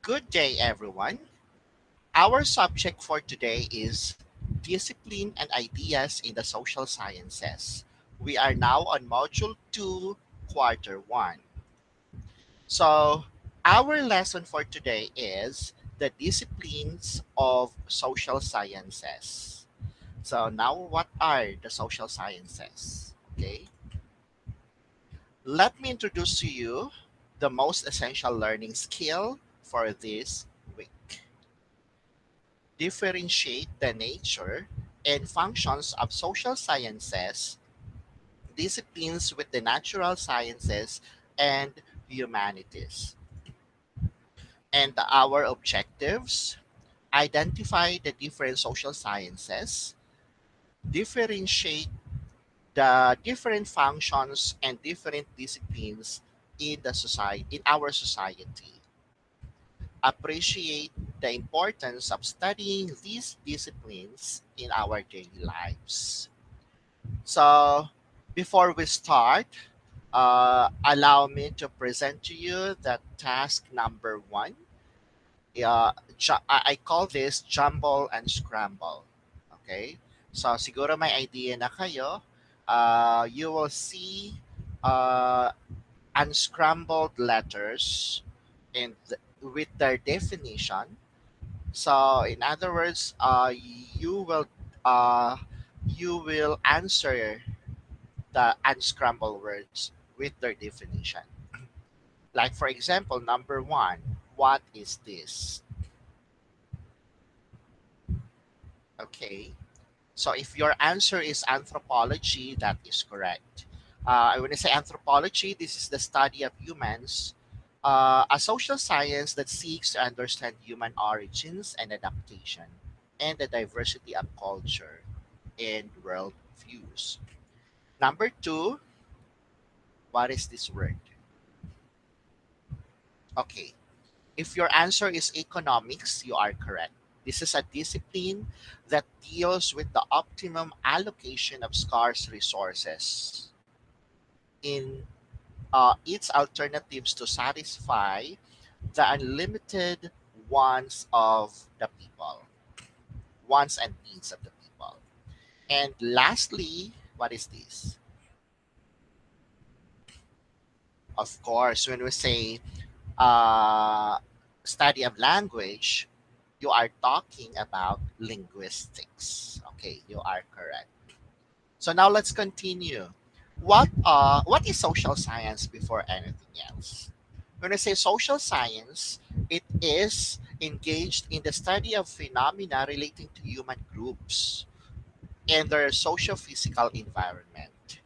Good day, everyone. Our subject for today is discipline and ideas in the social sciences. We are now on Module 2, Quarter 1. So, our lesson for today is the disciplines of social sciences. So, now what are the social sciences? Okay, let me introduce to you the most essential learning skill for this week. Differentiate the nature and functions of social sciences, disciplines with the natural sciences and humanities. And our objectives: identify the different social sciences, differentiate the different functions and different disciplines in the society in our society. Appreciate the importance of studying these disciplines in our daily lives. So, before we start, allow me to present to you the task number one. I call this jumble and scramble. Okay? So, siguro may idea na kayo. You will see uh, unscrambled letters with their definition. So, in other words, you will uh, you will answer the unscrambled words with their definition. Like, for example, number one, what is this? Okay. So, if your answer is anthropology, that is correct. When I say anthropology, this is the study of humans, a social science that seeks to understand human origins and adaptation, and the diversity of culture and world views. Number two, what is this word? Okay. If your answer is economics, you are correct. This is a discipline that deals with the optimum allocation of scarce resources in its alternatives to satisfy the unlimited wants and needs of the people. And lastly, what is this? Of course, when we say uh, study of language, you are talking about linguistics. Okay, you are correct. So now let's continue. What is social science before anything else? When I say social science, it is engaged in the study of phenomena relating to human groups and their socio-physical environment.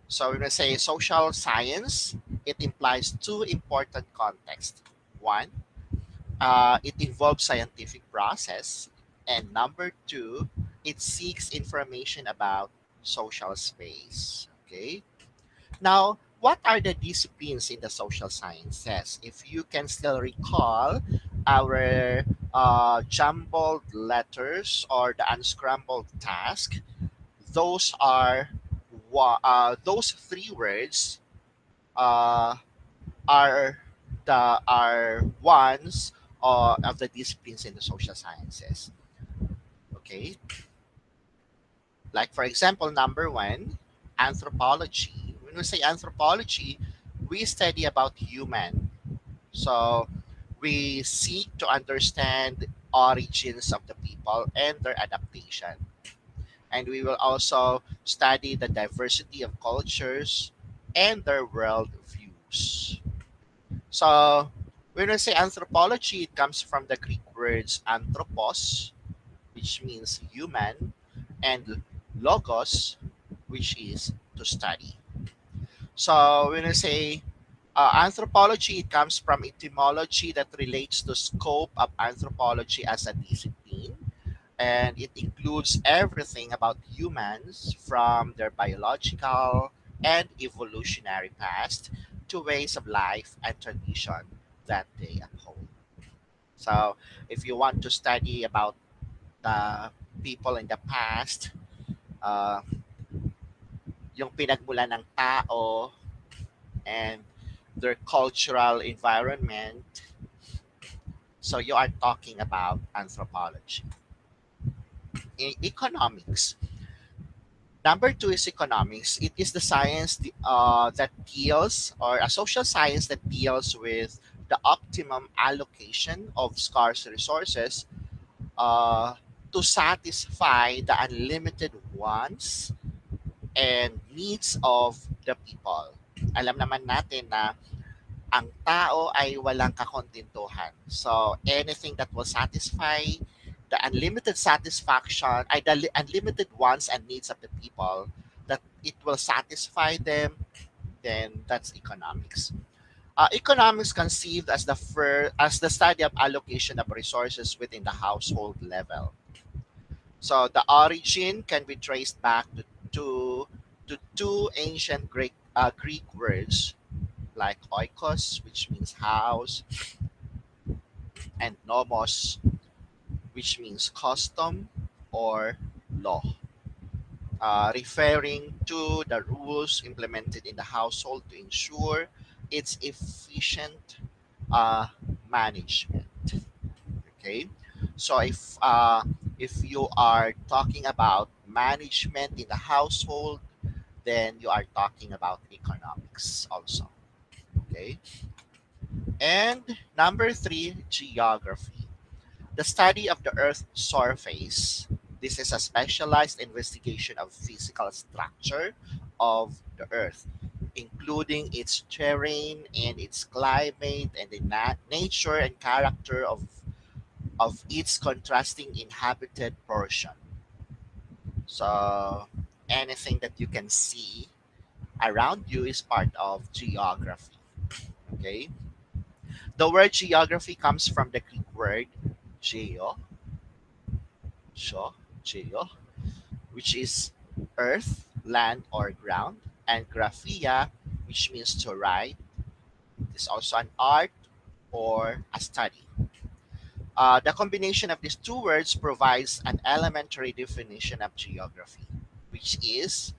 So when I say social science, it implies two important contexts. One, it involves scientific process, and number two, it seeks information about social space. Okay. Now, what are the disciplines in the social sciences? If you can still recall our jumbled letters or the unscrambled task, those are those three words uh, are are ones of the disciplines in the social sciences. Okay, like for example, number one, anthropology. When we say anthropology, we study about human. So we seek to understand origins of the people and their adaptation. And we will also study the diversity of cultures and their world views. So when we say anthropology, it comes from the Greek words anthropos, which means human, and logos, which is to study. So when we say anthropology, it comes from etymology that relates to scope of anthropology as a discipline, and it includes everything about humans from their biological and evolutionary past to ways of life and tradition that they uphold. So, if you want to study about the people in the past, uh, yung pinagmulan ng tao and their cultural environment, So you are talking about anthropology. In economics, number two is economics. It is the science that deals, or a social science that deals with the optimum allocation of scarce resources uh, to satisfy the unlimited wants and needs of the people. Alam naman natin na ang tao ay walang kakontentuhan. So, anything that will satisfy the unlimited satisfaction, ay the unlimited wants and needs of the people, that it will satisfy them, then that's economics. Economics conceived as as the study of allocation of resources within the household level. So the origin can be traced back to, two ancient Greek words like oikos, which means house, and nomos, which means custom or law, referring to the rules implemented in the household to ensure its efficient uh, management. Okay, so if you are talking about management in the household, then you are talking about economics also. Okay, and number three, geography. The study of the Earth's surface. This is a specialized investigation of physical structure of the Earth, including its terrain and its climate and the nature and character of its contrasting inhabited portion. So anything that you can see around you is part of geography. Okay. The word geography comes from the Greek word geo, so geo, which is earth, land, or ground, and graphia, which means to write. It is also an art or a study. The combination of these two words provides an elementary definition of geography, which is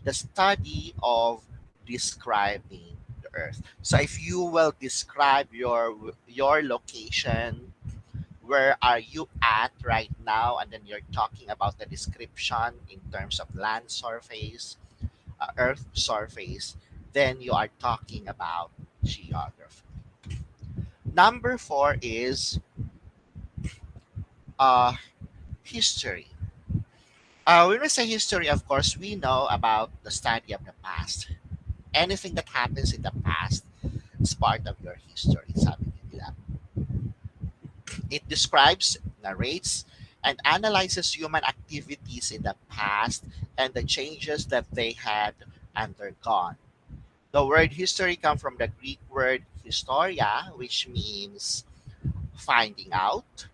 the study of describing the earth. So if you will describe your location, where are you at right now, and then you're talking about the description in terms of land surface, earth surface, then you are talking about geography. Number four is uh, history. When we say history, of course, we know about the study of the past. Anything that happens in the past is part of your history. Sabi nila. It describes, narrates, and analyzes human activities in the past and the changes that they had undergone. The word history comes from the Greek word historia, which means finding out,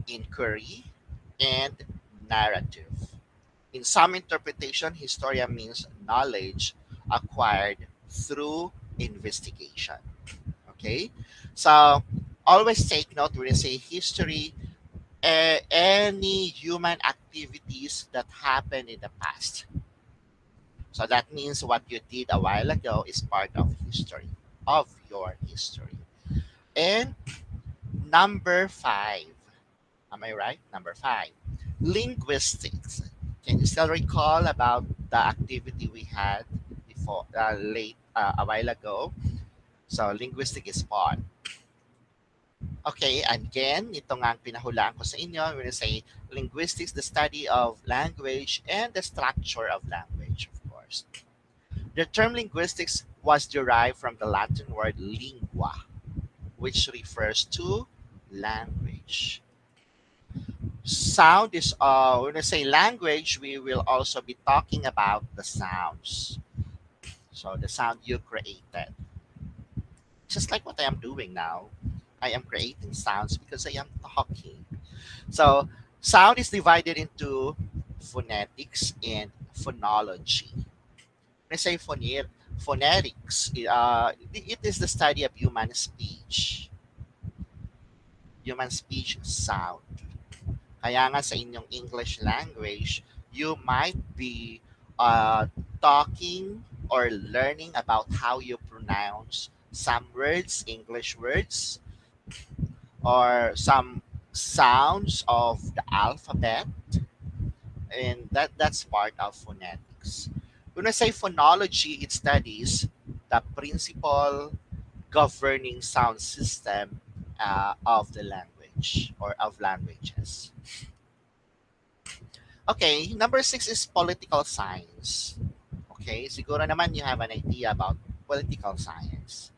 inquiry, and narrative. In some interpretation, historia means knowledge acquired through investigation. Okay, so always take note when you say history, any human activities that happened in the past. So that means what you did a while ago is part of history, of your history. And number five, am I right? Number five, linguistics. Can you still recall about the activity we had before, a while ago? So linguistic is part. Okay, again, ito nga ang pinahulaan ko sa inyo. When we say linguistics, the study of language and the structure of language, of course. The term linguistics was derived from the Latin word lingua, which refers to language. Sound is, when we say language, we will also be talking about the sounds. So the sound you created. Just like what I am doing now, I am creating sounds because I am talking. So sound is divided into phonetics and phonology. When I say phonetics, it is the study of human speech sound. Kaya nga sa inyong English language, you might be talking or learning about how you pronounce some words, English words, or some sounds of the alphabet, and that's part of phonetics. When I say phonology, it studies the principle governing sound system of the language or of languages. Okay, number six is political science. Okay, siguro naman you have an idea about political science.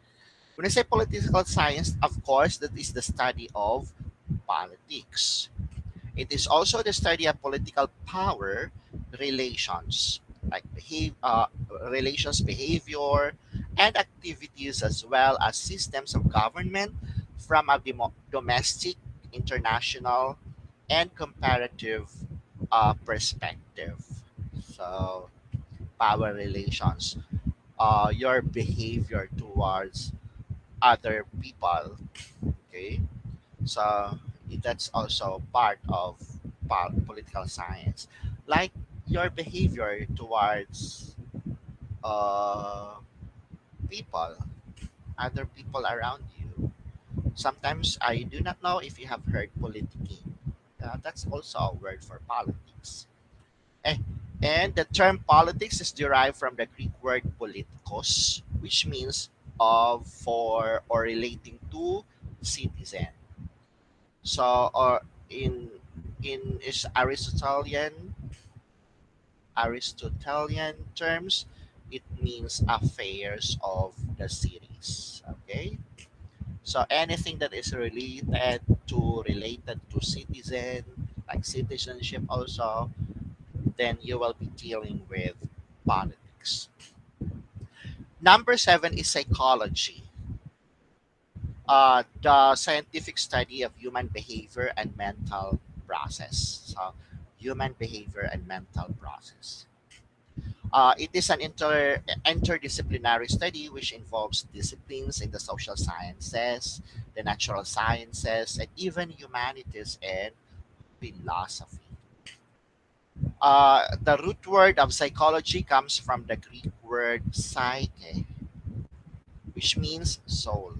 When I say political science, of course, that is the study of politics. It is also the study of political power relations, like relations, behavior, and activities, as well as systems of government from a domestic, international, and comparative perspective. So, power relations, your behavior towards other people. Okay, so that's also part of political science, like your behavior towards uh, people, other people around you. Sometimes I do not know if you have heard politicking. That's also a word for politics. Eh, and the term politics is derived from the Greek word politikos, which means of, for, or relating to citizen. So, or in is Aristotelian terms, it means affairs of the cities. Okay, so anything that is related to citizen, like citizenship, also, then you will be dealing with politics. Number seven is psychology, the scientific study of human behavior and mental process. So, human behavior and mental process. It is an interdisciplinary study which involves disciplines in the social sciences, the natural sciences, and even humanities and philosophy. The root word of psychology comes from the Greek word psyche, which means soul.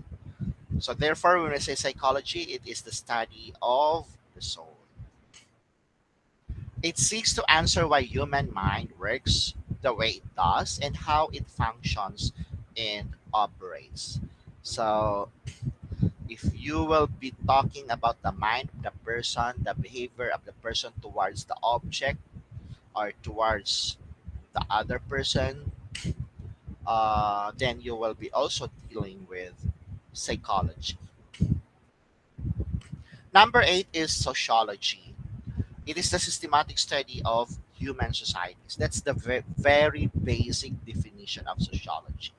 So, therefore, when we say psychology, it is the study of the soul. It seeks to answer why human mind works the way it does and how it functions and operates. So, if you will be talking about the mind of the person, the behavior of the person towards the object or towards the other person, then you will be also dealing with psychology. Number eight is sociology. It is the systematic study of human societies. That's the very basic definition of sociology.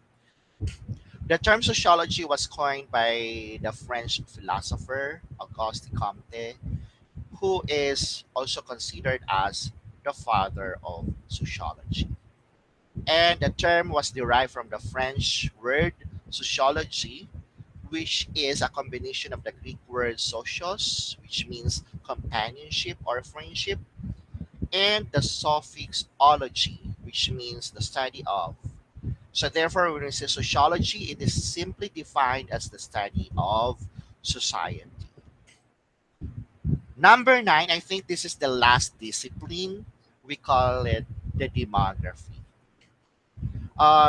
The term sociology was coined by the French philosopher Auguste Comte, who is also considered as the father of sociology. And the term was derived from the French word sociology, which is a combination of the Greek word socios, which means companionship or friendship, and the suffix ology, which means the study of. So, therefore, when we say sociology, it is simply defined as the study of society. Number nine, I think this is the last discipline. We call it the demography.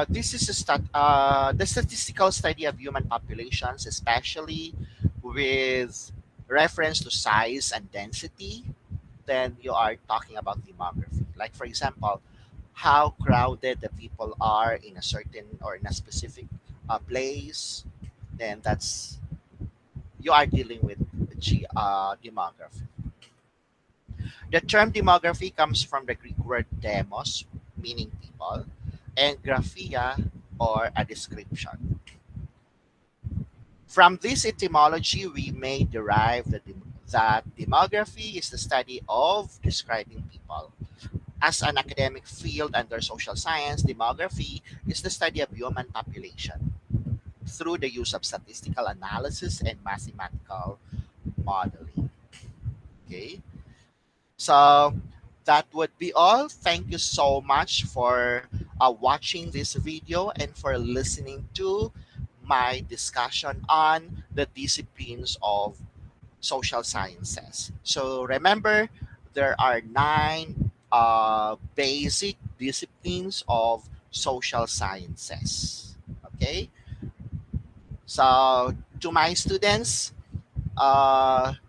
This is the statistical study of human populations, especially with reference to size and density. Then you are talking about demography. Like, for example, how crowded the people are in a certain or in a specific place. Then that's you are dealing with demography. The term demography comes from the Greek word demos, meaning people, and graphia, or a description. From this etymology, we may derive that demography is the study of describing people. As an academic field under social science, demography is the study of human population through the use of statistical analysis and mathematical modeling. Okay, so that would be all. Thank you so much for watching this video and for listening to my discussion on the disciplines of social sciences. So remember, there are nine basic disciplines of social sciences. Okay, so to my students,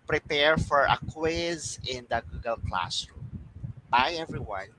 prepare for a quiz in the Google Classroom. Bye, everyone.